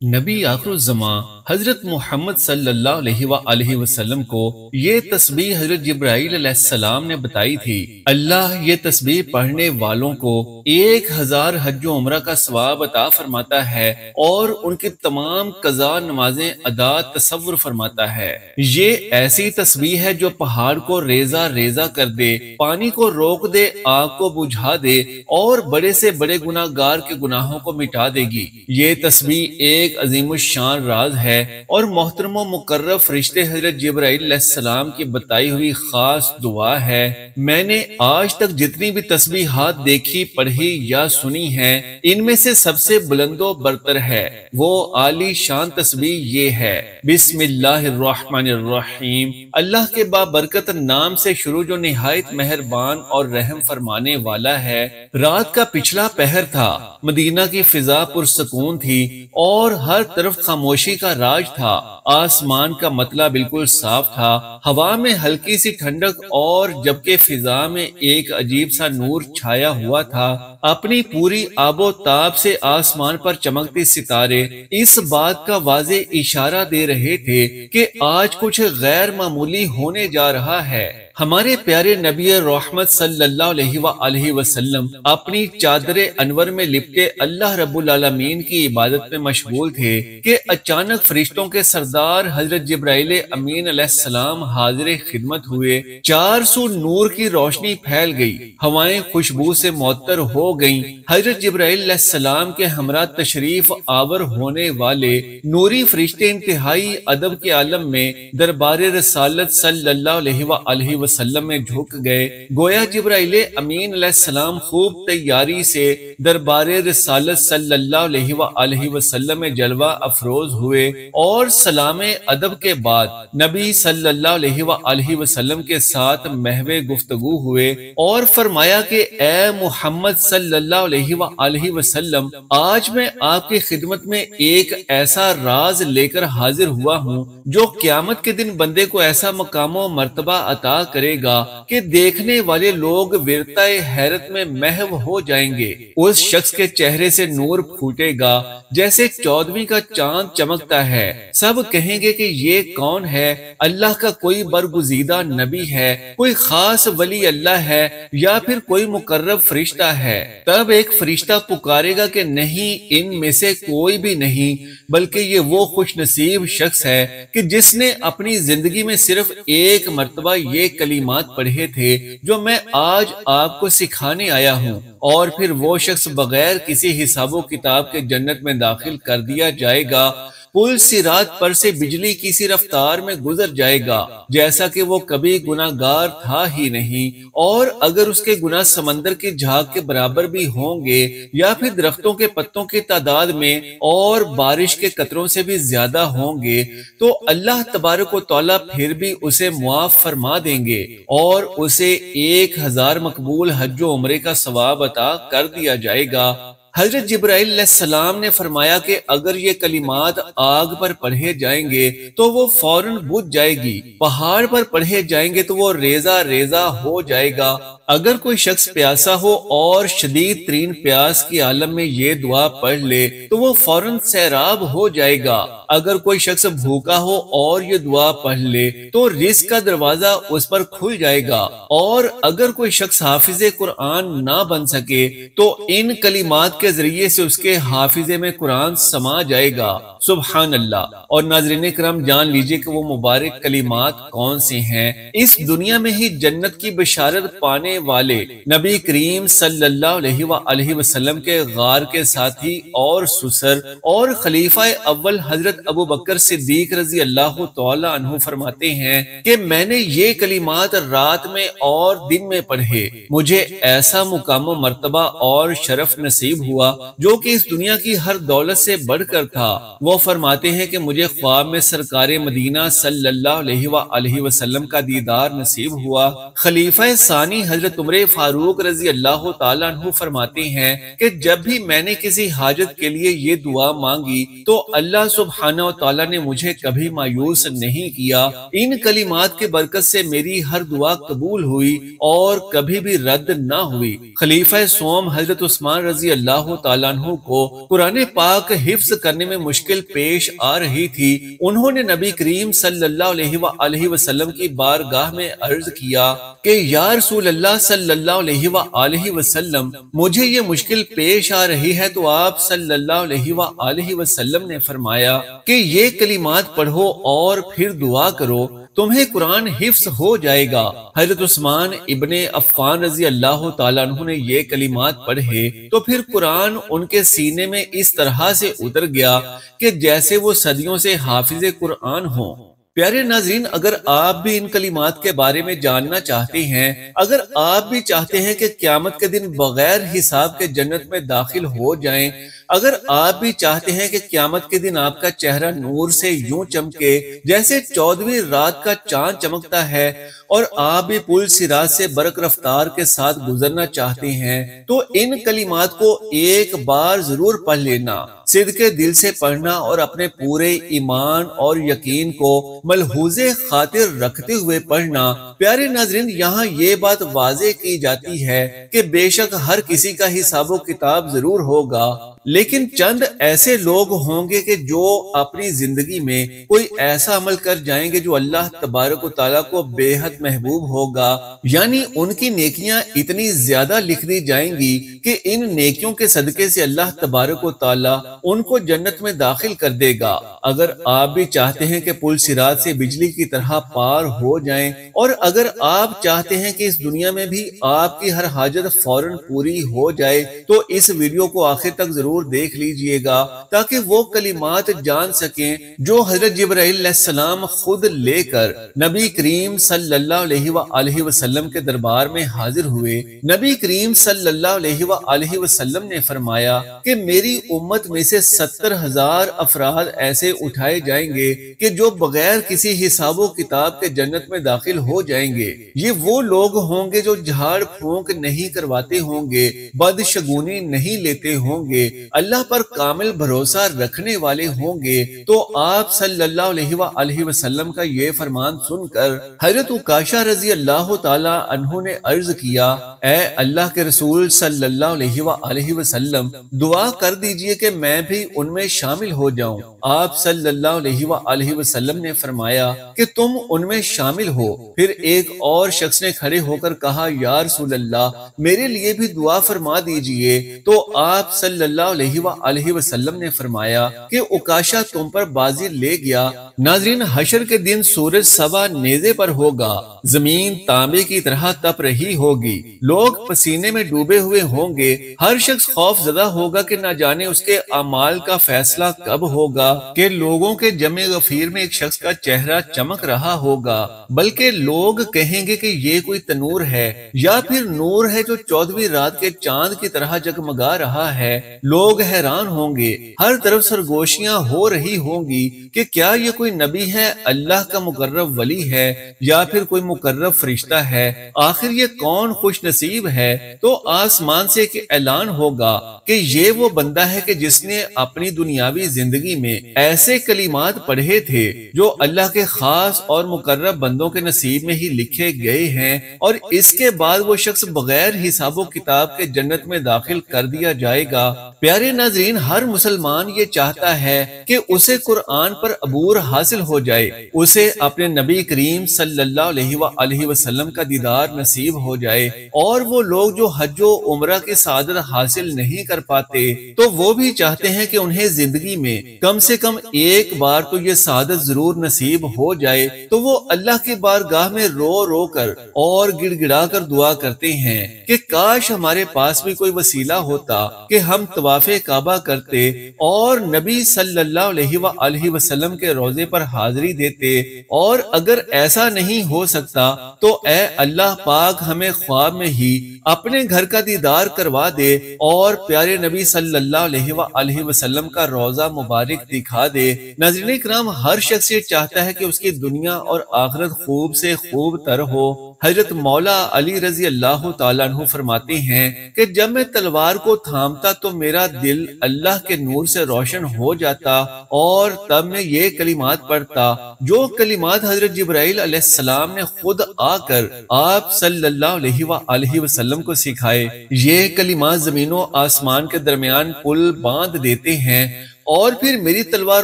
نبی آخر الزماں حضرت محمد صلی اللہ علیہ وآلہ وسلم کو یہ تسبیح حضرت جبرائیل علیہ السلام نے بتائی تھی۔ اللہ یہ تسبیح پڑھنے والوں کو 1000 حج و عمرہ کا ثواب عطا فرماتا ہے اور ان کی تمام قضا نمازیں ادا تصور فرماتا ہے۔ یہ ایسی تسبیح ہے جو پہاڑ کو ریزہ ریزہ کر دے، پانی کو روک دے، آگ کو بجھا دے اور بڑے سے بڑے گناہ گار کے گناہوں کو مٹا دے گی۔ یہ تسبیح ایک عظیم الشان راز ہے اور محترم و مقرب فرشتے حضرت جبرائیل علیہ السلام کی بتائی ہوئی خاص دعا ہے۔ میں نے آج تک جتنی بھی تسبیحات دیکھی، پڑھی یا سنی ہیں، ان میں سے سب سے بلند و برتر ہے وہ عالی شان تسبیح یہ ہے: بسم اللہ الرحمن الرحیم، اللہ کے بابرکت نام سے شروع جو نہایت مہربان اور رحم فرمانے والا ہے۔ رات کا پچھلا پہر تھا، مدینہ کی فضا پرسکون تھی اور ہر طرف خاموشی کا راج تھا۔ آسمان کا مطلع بالکل صاف تھا، ہوا میں ہلکی سی ٹھنڈک اور جبکہ فضا میں ایک عجیب سا نور چھایا ہوا تھا۔ اپنی پوری آب و تاب سے آسمان پر چمکتے ستارے اس بات کا واضح اشارہ دے رہے تھے کہ آج کچھ غیر معمولی ہونے جا رہا ہے۔ ہمارے پیارے نبی رحمت صلی اللہ علیہ وآلہ وسلم اپنی چادر انور میں لپٹے اللہ رب العالمین کی عبادت میں مشغول تھے کہ اچانک فرشتوں کے سردار حضرت جبرائیل امین علیہ السلام حاضر خدمت ہوئے۔ 400 نور کی روشنی پھیل گئی، ہوائیں خوشبو سے معطر ہو گئیں۔ حضرت جبرائیل علیہ السلام کے ہمراہ تشریف آور ہونے والے نوری فرشتے انتہائی ادب کے عالم میں دربار رسالت صلی اللہ علیہ وآلہ وسلم میں جھک گئے، گویا جبرائیل امین علیہ السلام خوب تیاری سے دربار رسالت صلی اللہ علیہ وآلہ وسلم میں جلوہ افروز ہوئے اور سلام ادب کے بعد نبی صلی اللہ علیہ وآلہ وسلم کے ساتھ محو گفتگو ہوئے اور فرمایا کہ اے محمد صلی اللہ علیہ وآلہ وسلم، آج میں آپ کی خدمت میں ایک ایسا راز لے کر حاضر ہوا ہوں جو قیامت کے دن بندے کو ایسا مقام و مرتبہ عطا کرے گا کہ دیکھنے والے لوگ ورطہ حیرت میں محو ہو جائیں گے۔ اس شخص کے چہرے سے نور پھوٹے گا جیسے 14ویں کا چاند چمکتا ہے۔ سب کہیں گے کہ یہ کون ہے؟ اللہ کا کوئی برگزیدہ نبی ہے، کوئی خاص ولی اللہ ہے یا پھر کوئی مقرب فرشتہ ہے۔ تب ایک فرشتہ پکارے گا کہ نہیں، ان میں سے کوئی بھی نہیں، بلکہ یہ وہ خوش نصیب شخص ہے کہ جس نے اپنی زندگی میں صرف ایک مرتبہ یہ کلمات پڑھے تھے جو میں آج آپ کو سکھانے آیا ہوں، اور پھر وہ شخص بغیر کسی حساب و کتاب کے جنت میں داخل کر دیا جائے گا۔ پل صراط پر سے بجلی کی سی رفتار میں گزر جائے گا جیسا کہ وہ کبھی گناہ گار تھا ہی نہیں، اور اگر اس کے گناہ سمندر کی جھاگ کے برابر بھی ہوں گے یا پھر درختوں کے پتوں کی تعداد میں اور بارش کے قطروں سے بھی زیادہ ہوں گے تو اللہ تبارک و تعالیٰ پھر بھی اسے معاف فرما دیں گے اور اسے 1000 مقبول حج و عمرے کا ثواب عطا کر دیا جائے گا۔ حضرت جبرائیل علیہ السلام نے فرمایا کہ اگر یہ کلمات آگ پر پڑھے جائیں گے تو وہ فوراً بجھ جائے گی، پہاڑ پر پڑھے جائیں گے تو وہ ریزہ ریزہ ہو جائے گا۔ اگر کوئی شخص پیاسا ہو اور شدید ترین پیاس کی عالم میں یہ دعا پڑھ لے تو وہ فوراً سیراب ہو جائے گا۔ اگر کوئی شخص بھوکا ہو اور یہ دعا پڑھ لے تو رزق کا دروازہ اس پر کھل جائے گا، اور اگر کوئی شخص حافظ قرآن نہ بن سکے تو ان کلمات کے ذریعے سے اس کے حافظے میں قرآن سما جائے گا۔ سبحان اللہ۔ اور ناظرین کرام، جان لیجئے کہ وہ مبارک کلمات کون سے ہیں۔ اس دنیا میں ہی جنت کی بشارت پانے والے نبی کریم صلی اللہ علیہ وآلہ وسلم کے غار کے ساتھی اور سسر اور خلیفہ اول حضرت ابو بکر صدیق رضی اللہ تعالی عنہ فرماتے ہیں کہ میں نے یہ کلمات رات میں اور دن میں پڑھے، مجھے ایسا مقام و مرتبہ اور شرف نصیب ہوا جو کہ اس دنیا کی ہر دولت سے بڑھ کر تھا۔ وہ فرماتے ہیں کہ مجھے خواب میں سرکار مدینہ صلی اللہ علیہ وآلہ وسلم کا دیدار نصیب ہوا۔ خلیفہ ثانی حضرت عمر فاروق رضی اللہ تعالیٰ عنہ فرماتے ہیں کہ جب بھی میں نے کسی حاجت کے لیے یہ دعا مانگی تو اللہ سبحانہ و تعالیٰ نے مجھے کبھی مایوس نہیں کیا۔ ان کلمات کے برکت سے میری ہر دعا قبول ہوئی اور کبھی بھی رد نہ ہوئی۔ خلیفہ سوم حضرت عثمان رضی اللہ اللہ تعالیٰ عنہ کو قرآن پاک حفظ کرنے میں مشکل پیش آ رہی تھی، انہوں نے نبی کریم صلی اللہ علیہ وآلہ وسلم کی بارگاہ میں عرض کیا کہ یا رسول اللہ صلی اللہ علیہ وآلہ وسلم، مجھے یہ مشکل پیش آ رہی ہے۔ تو آپ صلی اللہ علیہ وآلہ وسلم نے فرمایا کہ یہ کلمات پڑھو اور پھر دعا کرو، تمہیں قرآن حفظ ہو جائے گا۔ حضرت عثمان ابن عفان رضی اللہ تعالیٰ عنہ نے یہ کلمات پڑھے تو پھر قرآن ان کے سینے میں اس طرح سے اتر گیا کہ جیسے وہ صدیوں سے حافظ قرآن ہوں۔ پیارے ناظرین، اگر آپ بھی ان کلمات کے بارے میں جاننا چاہتے ہیں، اگر آپ بھی چاہتے ہیں کہ قیامت کے دن بغیر حساب کے جنت میں داخل ہو جائیں، اگر آپ بھی چاہتے ہیں کہ قیامت کے دن آپ کا چہرہ نور سے یوں چمکے جیسے 14ویں رات کا چاند چمکتا ہے، اور آپ بھی پل صراط سے برق رفتار کے ساتھ گزرنا چاہتے ہیں، تو ان کلمات کو ایک بار ضرور پڑھ لینا، صدق دل سے پڑھنا اور اپنے پورے ایمان اور یقین کو ملحوظ خاطر رکھتے ہوئے پڑھنا۔ پیارے ناظرین، یہاں یہ بات واضح کی جاتی ہے کہ بے شک ہر کسی کا حساب و کتاب ضرور ہوگا، لیکن چند ایسے لوگ ہوں گے کہ جو اپنی زندگی میں کوئی ایسا عمل کر جائیں گے جو اللہ تبارک و تعالیٰ کو بے حد محبوب ہوگا، یعنی ان کی نیکیاں اتنی زیادہ لکھ دی جائیں گی کہ ان نیکیوں کے صدقے سے اللہ تبارک و تعالیٰ ان کو جنت میں داخل کر دے گا۔ اگر آپ بھی چاہتے ہیں کہ پل صراط سے بجلی کی طرح پار ہو جائیں، اور اگر آپ چاہتے ہیں کہ اس دنیا میں بھی آپ کی ہر حاجت فوراً پوری ہو جائے، تو اس ویڈیو کو آخر تک ضرور دیکھ لیجئے گا تاکہ وہ کلمات جان سکیں جو حضرت جبرائیل علیہ السلام خود لے کر نبی کریم صلی اللہ علیہ وآلہ وسلم کے دربار میں حاضر ہوئے۔ نبی کریم صلی اللہ علیہ وآلہ وسلم نے فرمایا کہ میری امت میں سے 70,000 افراد ایسے اٹھائے جائیں گے کہ جو بغیر کسی حساب و کتاب کے جنت میں داخل ہو جائیں گے۔ یہ وہ لوگ ہوں گے جو جھاڑ پھونک نہیں کرواتے ہوں گے، بدشگونی نہیں لیتے ہوں گے، اللہ پر کامل بھروسہ رکھنے والے ہوں گے۔ تو آپ صلی اللہ علیہ وآلہ وسلم کا یہ فرمان سن کر حضرت عکاشہ رضی اللہ تعالی عنہ نے عرض کیا، اے اللہ کے رسول صلی اللہ علیہ وآلہ وسلم، دعا کر دیجئے کہ میں بھی ان میں شامل ہو جاؤں۔ آپ صلی اللہ علیہ وآلہ وسلم نے فرمایا کہ تم ان میں شامل ہو۔ پھر ایک اور شخص نے کھڑے ہو کر کہا، یا رسول اللہ، میرے لیے بھی دعا فرما دیجئے۔ تو آپ صلی اللہ علیہ وآلہ وسلم نے فرمایا کہ عکاشہ تم پر بازی لے گیا۔ ناظرین، حشر کے دن سورج سوا نیزے پر ہوگا، زمین تانبے کی طرح تپ رہی ہوگی، لوگ پسینے میں ڈوبے ہوئے ہوں گے، ہر شخص خوف زدہ ہوگا کہ نہ جانے اس کے اعمال کا فیصلہ کب ہوگا، کہ لوگوں کے جمع غفیر میں ایک شخص کا چہرہ چمک رہا ہوگا، بلکہ لوگ کہیں گے کہ یہ کوئی تنور ہے یا پھر نور ہے جو 14ویں رات کے چاند کی طرح جگمگا رہا ہے۔ لوگ حیران ہوں گے، ہر طرف سرگوشیاں ہو رہی ہوں گی کہ کیا یہ کوئی نبی ہے، اللہ کا مقرب ولی ہے، یا پھر کوئی مقرب فرشتہ ہے، آخر یہ کون خوش نصیب ہے۔ تو آسمان سے ایک اعلان ہوگا کہ یہ وہ بندہ ہے کہ جس نے اپنی دنیاوی زندگی میں ایسے کلمات پڑھے تھے جو اللہ کے خاص اور مقرب بندوں کے نصیب میں ہی لکھے گئے ہیں، اور اس کے بعد وہ شخص بغیر حساب و کتاب کے جنت میں داخل کر دیا جائے گا۔ پیارے ناظرین، ہر مسلمان یہ چاہتا ہے کہ اسے قرآن پر عبور حاصل ہو جائے، اسے اپنے نبی کریم صلی اللہ علیہ وآلہ وسلم کا دیدار نصیب ہو جائے، اور وہ لوگ جو حج و عمرہ کی سعادت حاصل نہیں کر پاتے تو وہ بھی چاہتے ہیں کہ انہیں زندگی میں کم سے کم ایک بار تو یہ سعادت ضرور نصیب ہو جائے۔ تو وہ اللہ کی بارگاہ میں رو رو کر اور گڑ گڑا کر دعا کرتے ہیں کہ کاش ہمارے پاس بھی کوئی وسیلہ ہوتا کہ ہم طواف کعبہ کرتے اور نبی صلی اللہ علیہ وآلہ وسلم کے روضے پر حاضری دیتے، اور اگر ایسا نہیں ہو سکتا تو اے اللہ پاک ہمیں خواب میں ہی اپنے گھر کا دیدار کروا دے اور پیارے نبی صلی اللہ علیہ وآلہ وسلم کا روضہ مبارک دکھا دے۔ ناظرین کرام، ہر شخص یہ چاہتا ہے کہ اس کی دنیا اور آخرت خوب سے خوب تر ہو، حضرت مولا علی رضی اللہ تعالیٰ عنہ فرماتے ہیں کہ جب میں تلوار کو تھامتا تو میرا دل اللہ کے نور سے روشن ہو جاتا اور تب میں یہ کلمات پڑھتا جو کلمات حضرت جبرائیل علیہ السلام نے خود آ کر آپ صلی اللہ علیہ وآلہ وسلم کو سکھائے۔ یہ کلمات زمین و آسمان کے درمیان پل باندھ دیتے ہیں اور پھر میری تلوار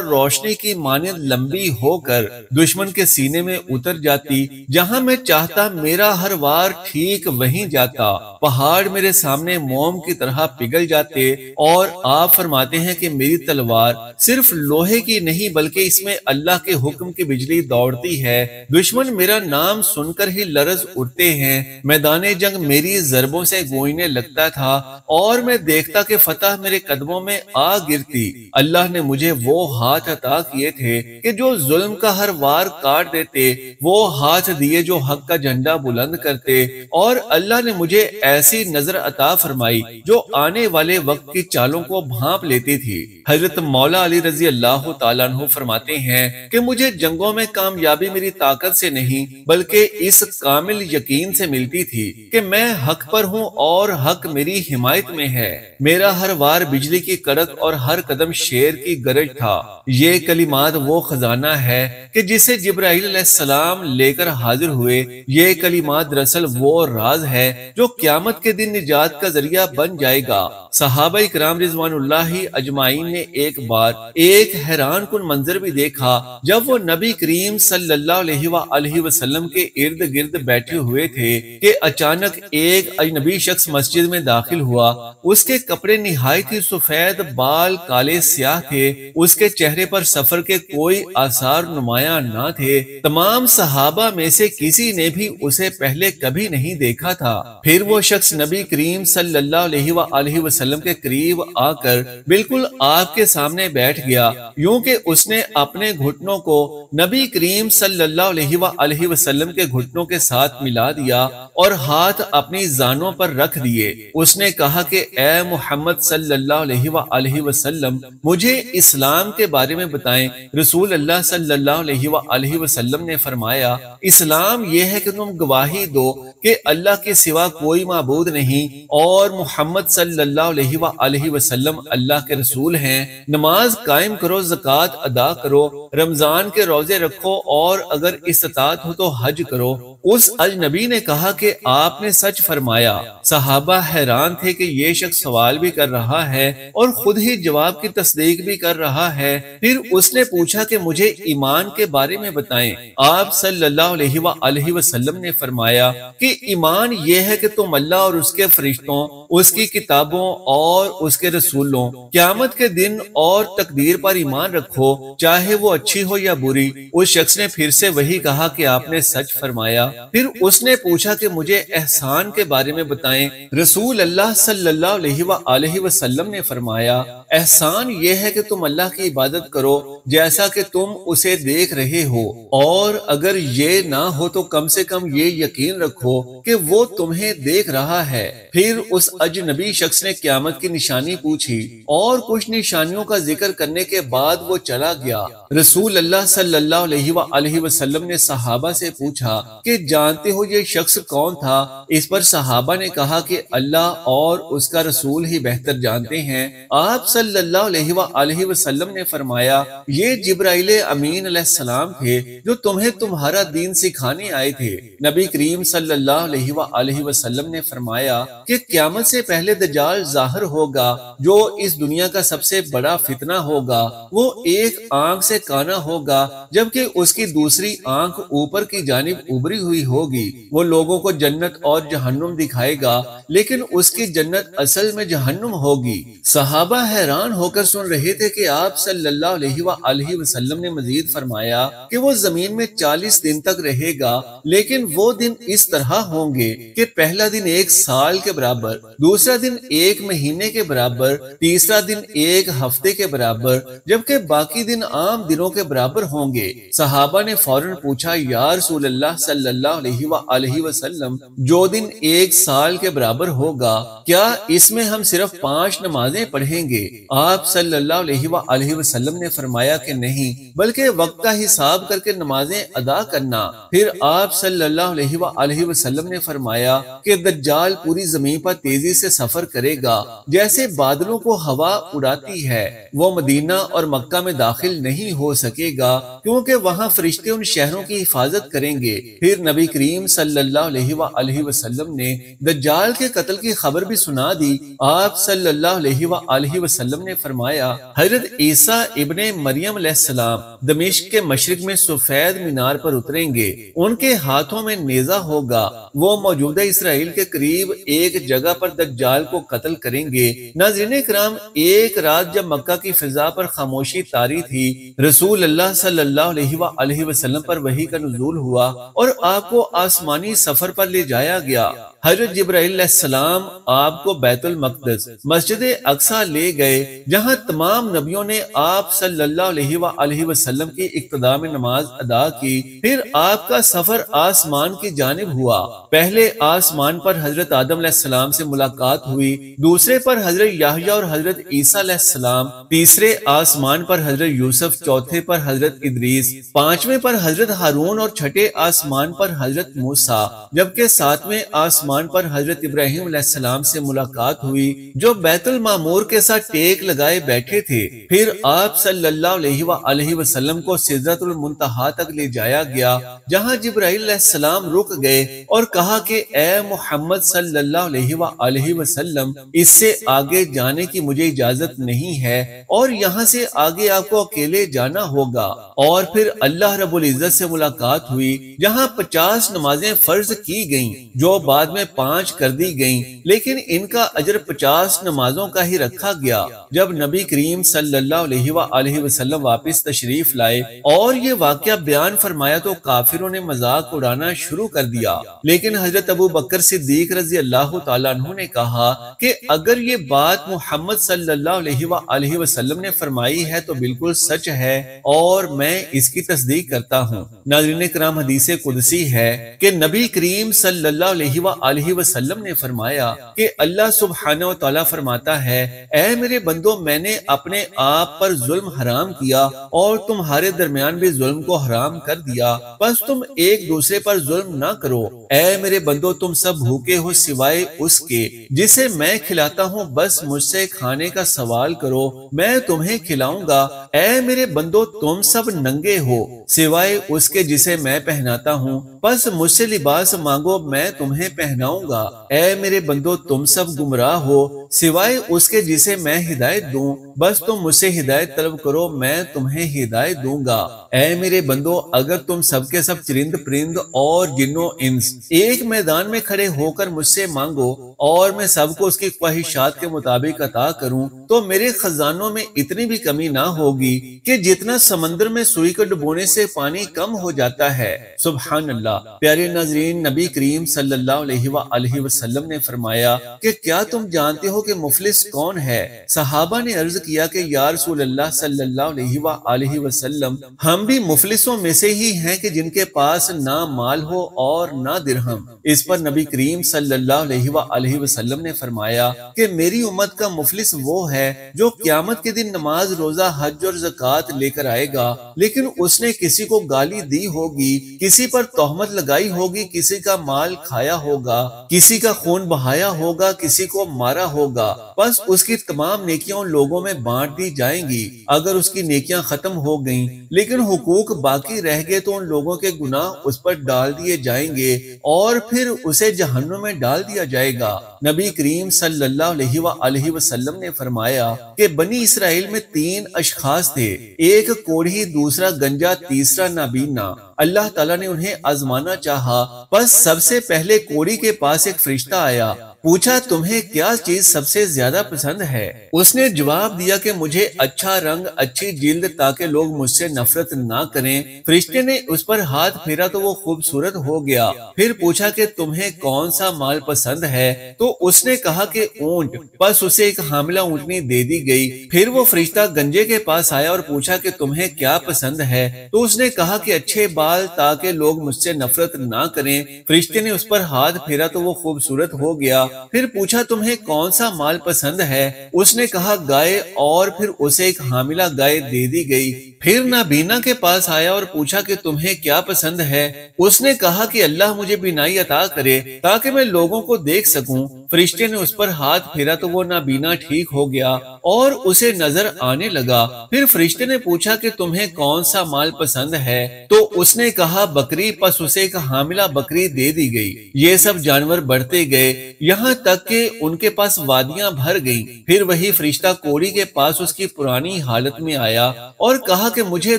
روشنی کی مانند لمبی ہو کر دشمن کے سینے میں اتر جاتی، جہاں میں چاہتا میرا ہر وار ٹھیک وہیں جاتا، پہاڑ میرے سامنے موم کی طرح پگھل جاتے۔ اور آپ فرماتے ہیں کہ میری تلوار صرف لوہے کی نہیں بلکہ اس میں اللہ کے حکم کی بجلی دوڑتی ہے، دشمن میرا نام سن کر ہی لرز اٹھتے ہیں، میدان جنگ میری ضربوں سے گونجنے لگتا تھا اور میں دیکھتا کہ فتح میرے قدموں میں آ گرتی۔ اللہ نے مجھے وہ ہاتھ عطا کیے تھے کہ جو ظلم کا ہر وار کاٹ دیتے، وہ ہاتھ دیے جو حق کا جھنڈا بلند کرتے، اور اللہ نے مجھے ایسی نظر عطا فرمائی جو آنے والے وقت کی چالوں کو بھانپ لیتی تھی۔ حضرت مولا علی رضی اللہ تعالیٰ عنہ فرماتے ہیں کہ مجھے جنگوں میں کامیابی میری طاقت سے نہیں بلکہ اس کامل یقین سے ملتی تھی کہ میں حق پر ہوں اور حق میری حمایت میں ہے۔ میرا ہر وار بجلی کی کڑک اور ہر قدم شیر کی گرج تھا۔ یہ کلمات وہ خزانہ ہے کہ جسے جبرائیل علیہ السلام لے کر حاضر ہوئے۔ یہ کلمات دراصل وہ راز ہے جو قیامت کے دن نجات کا ذریعہ بن جائے گا۔ صحابہ کرام رضوان اللہ اجمعین نے ایک بار ایک حیران کن منظر بھی دیکھا جب وہ نبی کریم صلی اللہ علیہ وآلہ وسلم کے ارد گرد بیٹھے ہوئے تھے کہ اچانک ایک اجنبی شخص مسجد میں داخل ہوا۔ اس کے کپڑے نہایت ہی سفید، بال کالے سیاہ تھے، اس کے چہرے پر سفر کے کوئی آثار نمایاں نہ تھے۔ تمام صحابہ میں سے کسی نے بھی اسے پہلے کبھی نہیں دیکھا تھا۔ پھر وہ شخص نبی کریم صلی اللہ علیہ وآلہ وسلم کے قریب آ کر بالکل آپ کے سامنے بیٹھ گیا، یوں کہ اس نے اپنے گھٹنوں کو نبی کریم صلی اللہ علیہ وآلہ وسلم کے گھٹنوں کے ساتھ ملا دیا اور ہاتھ اپنی زانوں پر رکھ دیے۔ اس نے کہا کہ اے محمد صلی اللہ علیہ وآلہ وسلم، مجھے اسلام کے بارے میں بتائیں۔ رسول اللہ صلی اللہ علیہ وآلہ وسلم نے فرمایا، اسلام یہ ہے کہ تم گواہی دو کہ اللہ کے سوا کوئی معبود نہیں اور محمد صلی اللہ علیہ وآلہ وسلم اللہ کے رسول ہیں، نماز قائم کرو، زکوٰۃ ادا کرو، رمضان کے روزے رکھو اور اگر استطاعت ہو تو حج کرو۔ اس اجنبی نے کہا کہ آپ نے سچ فرمایا۔ صحابہ حیران تھے کہ یہ شخص سوال بھی کر رہا ہے اور خود ہی جواب کی تصدیق بھی کر رہا ہے۔ پھر اس نے پوچھا کہ مجھے ایمان کے بارے میں بتائیں۔ آپ صلی اللہ علیہ وآلہ وسلم نے فرمایا کہ ایمان یہ ہے کہ تم اللہ اور اس کے فرشتوں، اس کی کتابوں اور اس کے رسولوں، قیامت کے دن اور تقدیر پر ایمان رکھو، چاہے وہ اچھی ہو یا بری۔ اس شخص نے پھر سے وہی کہا کہ آپ نے سچ فرمایا۔ پھر اس نے پوچھا کہ مجھے احسان کے بارے میں بتائیں۔ رسول اللہ صلی اللہ علیہ وآلہ وسلم نے فرمایا، احسان یہ ہے کہ تم اللہ کی عبادت کرو جیسا کہ تم اسے دیکھ رہے ہو، اور اگر یہ نہ ہو تو کم سے کم یہ یقین رکھو کہ وہ تمہیں دیکھ رہا ہے۔ پھر اس اجنبی شخص نے قیامت کی نشانی پوچھی اور کچھ نشانیوں کا ذکر کرنے کے بعد وہ چلا گیا۔ رسول اللہ صلی اللہ علیہ وآلہ وسلم نے صحابہ سے پوچھا کہ جانتے ہو یہ شخص کون تھا؟ اس پر صحابہ نے کہا کہ اللہ اور اس کا رسول ہی بہتر جانتے ہیں۔ آپ صلی اللہ علیہ وآلہ وسلم نے فرمایا، یہ جبرائیل امین علیہ السلام تھے جو تمہیں تمہارا دین سکھانے آئے تھے۔ نبی کریم صلی اللہ علیہ وآلہ وسلم نے فرمایا کہ قیامت سے پہلے دجال ظاہر ہوگا جو اس دنیا کا سب سے بڑا فتنہ ہوگا۔ وہ ایک آنکھ سے کانا ہوگا جبکہ اس کی دوسری آنکھ اوپر کی جانب ابری ہوئی ہوگی۔ وہ لوگوں کو جنت اور جہنم دکھائے گا لیکن اس کی جنت اصل میں جہنم ہوگی۔ صحابہ حیران ہو کر سن رہے تھے کہ آپ صلی اللہ علیہ وآلہ وسلم نے مزید فرمایا کہ وہ زمین میں 40 دن تک رہے گا، لیکن وہ دن اس طرح ہوں گے کہ پہلا دن 1 سال کے برابر، دوسرا دن 1 مہینے کے برابر، تیسرا دن 1 ہفتے کے برابر، جبکہ باقی دن عام دنوں کے برابر ہوں گے۔ صحابہ نے فوراً پوچھا، یا رسول اللہ صلی اللہ علیہ وآلہ وسلم، جو دن 1 سال کے برابر ہوگا کیا اس میں ہم صرف 5 نمازیں پڑھیں گے؟ آپ صلی اللہ علیہ وآلہ وسلم وسلم نے فرمایا کہ نہیں، بلکہ وقت کا حساب کر کے نمازیں ادا کرنا۔ پھر آپ صلی اللہ علیہ وآلہ وسلم نے فرمایا کہ دجال پوری زمین پر تیزی سے سفر کرے گا جیسے بادلوں کو ہوا اڑاتی ہے۔ وہ مدینہ اور مکہ میں داخل نہیں ہو سکے گا کیونکہ وہاں فرشتے ان شہروں کی حفاظت کریں گے۔ پھر نبی کریم صلی اللہ علیہ وآلہ وسلم نے دجال کے قتل کی خبر بھی سنا دی۔ آپ صلی اللہ علیہ وآلہ وسلم نے فرمایا حضرت عیسیٰ ابن مریم علیہ السلام دمشق کے مشرق میں سفید مینار پر اتریں گے، ان کے ہاتھوں میں نیزہ ہوگا، وہ موجودہ اسرائیل کے قریب ایک جگہ پر دجال کو قتل کریں گے۔ ناظرین کرام، ایک رات جب مکہ کی فضا پر خاموشی طاری تھی، رسول اللہ صلی اللہ علیہ وآلہ وسلم پر وحی کا نزول ہوا اور آپ کو آسمانی سفر پر لے جایا گیا۔ حضرت جبرائیل علیہ السلام آپ کو بیت المقدس مسجد اقصی لے گئے جہاں تمام نبیوں نے آپ صلی اللہ علیہ وآلہ وسلم کی اقتداء میں نماز ادا کی۔ پھر آپ کا سفر آسمان کی جانب ہوا۔ پہلے آسمان پر حضرت آدم علیہ السلام سے ملاقات ہوئی، دوسرے پر حضرت یحییٰ اور حضرت عیسیٰ علیہ السلام، تیسرے آسمان پر حضرت یوسف، چوتھے پر حضرت ادریس، پانچویں پر حضرت ہارون اور چھٹے آسمان پر حضرت موسیٰ، جبکہ ساتویں آسمان پر حضرت ابراہیم علیہ السلام سے ملاقات ہوئی جو بیت المعمور کے ساتھ ٹیک لگائے بیٹھے تھے۔ پھر آپ صلی اللہ علیہ وآلہ وسلم کو سدرۃ المنتہا تک لے جایا گیا جہاں جبرائیل علیہ السلام رک گئے اور کہا کہ اے محمد صلی اللہ علیہ وآلہ وسلم، اس سے آگے جانے کی مجھے اجازت نہیں ہے اور یہاں سے آگے آپ کو اکیلے جانا ہوگا۔ اور پھر اللہ رب العزت سے ملاقات ہوئی جہاں 50 نمازیں فرض کی گئیں جو بعد میں 5 کر دی گئیں، لیکن ان کا اجر 50 نمازوں کا ہی رکھا گیا۔ جب نبی کریم صلی اللہ علیہ وآلہ وسلم واپس تشریف لائے اور یہ واقعہ بیان فرمایا تو کافروں نے مذاق اڑانا شروع کر دیا، لیکن حضرت ابو بکر صدیق رضی اللہ تعالیٰ عنہ نے کہا کہ اگر یہ بات محمد صلی اللہ علیہ وآلہ وسلم نے فرمائی ہے تو بالکل سچ ہے اور میں اس کی تصدیق کرتا ہوں۔ ناظرین کرام، حدیث قدسی ہے کہ نبی کریم صلی اللہ علیہ وآلہ وسلم نے فرمایا کہ اللہ سبحانہ و تعالیٰ فرماتا ہے اے میرے بندو، میں نے اپنے آپ پر ظلم حرام کیا اور تمہارے درمیان بھی ظلم کو حرام کر دیا، بس تم ایک دوسرے پر ظلم نہ کرو۔ اے میرے بندو، تم سب بھوکے ہو سوائے اس کے جسے میں کھلاتا ہوں، بس مجھ سے کھانے کا سوال کرو، میں تمہیں کھلاؤں گا۔ اے میرے بندو، تم سب ننگے ہو سوائے اس کے جسے میں پہناتا ہوں، بس مجھ سے لباس مانگو، میں تمہیں پہناؤں گا۔ اے میرے بندو، تم سب گمراہ ہو سوائے اس کے جسے میں ہدایت دوں، بس تم مجھ سے ہدایت طلب کرو، میں تمہیں ہدایت دوں گا۔ اے میرے بندو، اگر تم سب کے سب چرند پرند اور جن و انس ایک میدان میں کھڑے ہو کر مجھ سے مانگو اور میں سب کو اس کی خواہشات کے مطابق عطا کروں تو میرے خزانوں میں اتنی بھی کمی نہ ہوگی کہ جتنا سمندر میں سوئی کو ڈبونے سے پانی کم ہو جاتا ہے۔ سبحان اللہ۔ پیارے ناظرین، نبی کریم صلی اللہ علیہ وآلہ وسلم نے فرمایا کہ کیا تم جانتے ہو کہ مفلس کون ہے؟ صحابہ نے عرض کیا کہ یا رسول اللہ صلی اللہ علیہ وآلہ وسلم، ہم بھی مفلسوں میں سے ہی ہیں کہ جن کے پاس نہ مال ہو اور نہ درہم۔ اس پر نبی کریم صلی اللہ علیہ وآلہ وسلم نے فرمایا کہ میری امت کا مفلس وہ ہے جو قیامت کے دن نماز، روزہ، حج اور زکوٰۃ لے کر آئے گا، لیکن اس نے کسی کو گالی دی ہوگی، کسی پر تہمت لگائی ہوگی، کسی کا مال کھایا ہوگا، کسی کا خون بہایا ہوگا، کسی کو مارا ہوگا، بس اس کی تمام نیکیاں لوگوں میں بانٹ دی جائیں گی۔ اگر اس کی نیکیاں ختم ہو گئیں لیکن حقوق باقی رہ گئے تو ان لوگوں کے گناہ اس پر ڈال دیے جائیں گے اور پھر اسے جہنم میں ڈال دیا جائے گا۔ نبی کریم صلی اللہ علیہ وآلہ وسلم نے فرمایا کہ بنی اسرائیل میں 3 اشخاص تھے، ایک کوڑھی، دوسرا گنجا، تیسرا نابینا۔ اللہ تعالیٰ نے انہیں آزمانا چاہا، بس سب سے پہلے کوڑھی کے پاس ایک فرشتہ آیا، پوچھا تمہیں کیا چیز سب سے زیادہ پسند ہے؟ اس نے جواب دیا کہ مجھے اچھا رنگ، اچھی جلد، تاکہ لوگ مجھ سے نفرت نہ کریں۔ فرشتے نے اس پر ہاتھ پھیرا تو وہ خوبصورت ہو گیا۔ پھر پوچھا کہ تمہیں کون سا مال پسند ہے؟ تو اس نے کہا کہ اونٹ، بس اسے ایک حاملہ اونٹنی دے دی گئی۔ پھر وہ فرشتہ گنجے کے پاس آیا اور پوچھا کہ تمہیں کیا پسند ہے؟ تو اس نے کہا کہ اچھے بال، تاکہ لوگ مجھ سے نفرت نہ کریں۔ فرشتے نے اس پر ہاتھ پھیرا تو وہ خوبصورت ہو گیا۔ پھر پوچھا تمہیں کون سا مال پسند ہے؟ اس نے کہا گائے، اور پھر اسے ایک حاملہ گائے دے دی گئی۔ پھر نابینا کے پاس آیا اور پوچھا کہ تمہیں کیا پسند ہے؟ اس نے کہا کہ اللہ مجھے بینائی عطا کرے تاکہ میں لوگوں کو دیکھ سکوں۔ فرشتے نے اس پر ہاتھ پھیرا تو وہ نابینا ٹھیک ہو گیا اور اسے نظر آنے لگا۔ پھر فرشتے نے پوچھا کہ تمہیں کون سا مال پسند ہے؟ تو اس نے کہا بکری، پس اسے ایک حاملہ بکری دے دی گئی۔ یہ سب جانور بڑھتے گئے یہاں تک کہ ان کے پاس وادیاں بھر گئیں۔ پھر وہی فرشتہ کوڑی کے پاس اس کی پرانی حالت میں آیا اور کہا کہ مجھے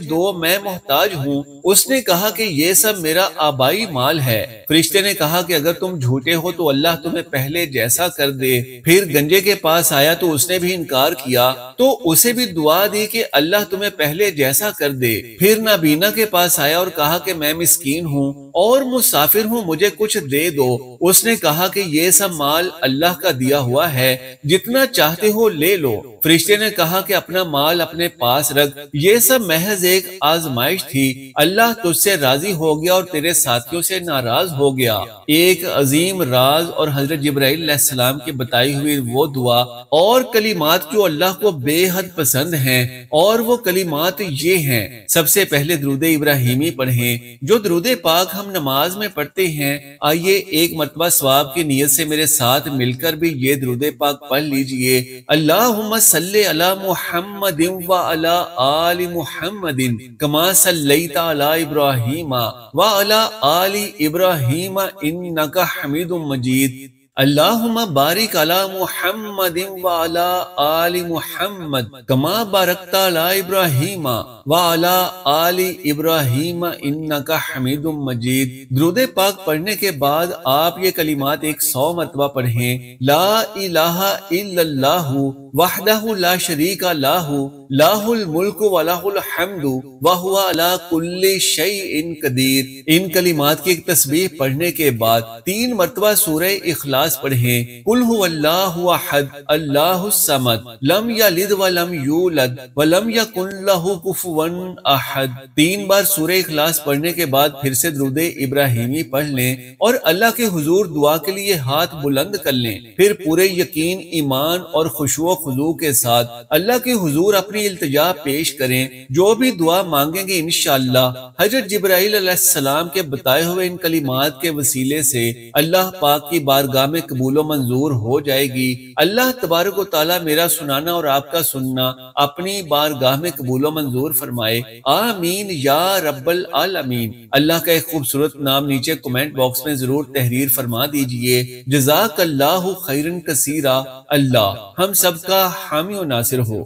دو، میں محتاج ہوں۔ اس نے کہا کہ یہ سب میرا آبائی مال ہے۔ فرشتے نے کہا کہ اگر تم جھوٹے ہو تو اللہ تمہیں پہلے جیسا کر دے۔ پھر گنجے کے پاس آیا تو اس نے بھی انکار کیا تو اسے بھی دعا دی کہ اللہ تمہیں پہلے جیسا کر دے۔ پھر نابینا کے پاس آیا اور کہا کہ میں مسکین ہوں اور مسافر ہوں، مجھے کچھ دے دو۔ اس نے کہا کہ یہ سب مال اللہ کا دیا ہوا ہے، جتنا چاہتے ہو لے لو۔ فرشتے نے کہا کہ اپنا مال اپنے پاس رکھ، یہ سب محض ایک آزمائش تھی، اللہ تجھ سے راضی ہو گیا اور تیرے ساتھیوں سے ناراض ہو گیا۔ ایک عظیم راز اور حضرت جبرائیل علیہ السلام کی بتائی ہوئی وہ دعا اور کلمات جو اللہ کو بے حد پسند ہیں، اور وہ کلمات یہ ہیں۔ سب سے پہلے درود ابراہیمی پڑھیں، جو درود پاک ہم نماز میں پڑھتے ہیں۔ آئیے ایک مرتبہ ثواب کی نیت سے میرے ساتھ مل کر بھی یہ درود پاک پڑھ لیجئے۔ اللہم صلی علی محمد وعلی آل محمد کما صلیت علی ابراہیم وعلی آل ابراہیم انک حمید مجید۔ اللہم بارک علی محمد وعلی آل محمد کما بارکت علی ابراہیم وعلی آل ابراہیم انک حمید مجید۔ درود پاک پڑھنے کے بعد آپ یہ کلمات 100 مرتبہ پڑھیں۔ لا الہ الا اللہ وحدہ لا شریک لہ لہ الملک ولہ الحمد وہو علی کل شیء قدیر۔ ان کلمات کی ایک تسبیح پڑھنے کے بعد 3 مرتبہ سورہ اخلاص پڑھیں۔ قل هو اللہ احد اللہ الصمد لم یلد ولم یولد ولم یکن لہ کفوا احد۔ 3 بار سورہ اخلاص پڑھنے کے بعد پھر سے درود ابراہیمی پڑھ لیں اور اللہ کے حضور دعا کے لیے ہاتھ بلند کر لیں۔ پھر پورے یقین، ایمان اور خشوع و خضوع کے ساتھ اللہ کے حضور اپنی التجا پیش کریں۔ جو بھی دعا مانگیں گے انشاءاللہ حضرت جبرائیل علیہ السلام کے بتائے ہوئے ان کلمات کے وسیلے سے اللہ پاک کی بارگاہ میں قبول و منظور ہو جائے گی۔ اللہ تبارک و تعالی میرا سنانا اور آپ کا سننا اپنی بارگاہ میں قبول و منظور فرمائے، آمین یا رب العالمین۔ اللہ کا ایک خوبصورت نام نیچے کمنٹ باکس میں ضرور تحریر فرما دیجئے۔ جزاک اللہ خیرا کثیرا۔ اللہ ہم سب کا حامی و ناصر ہو۔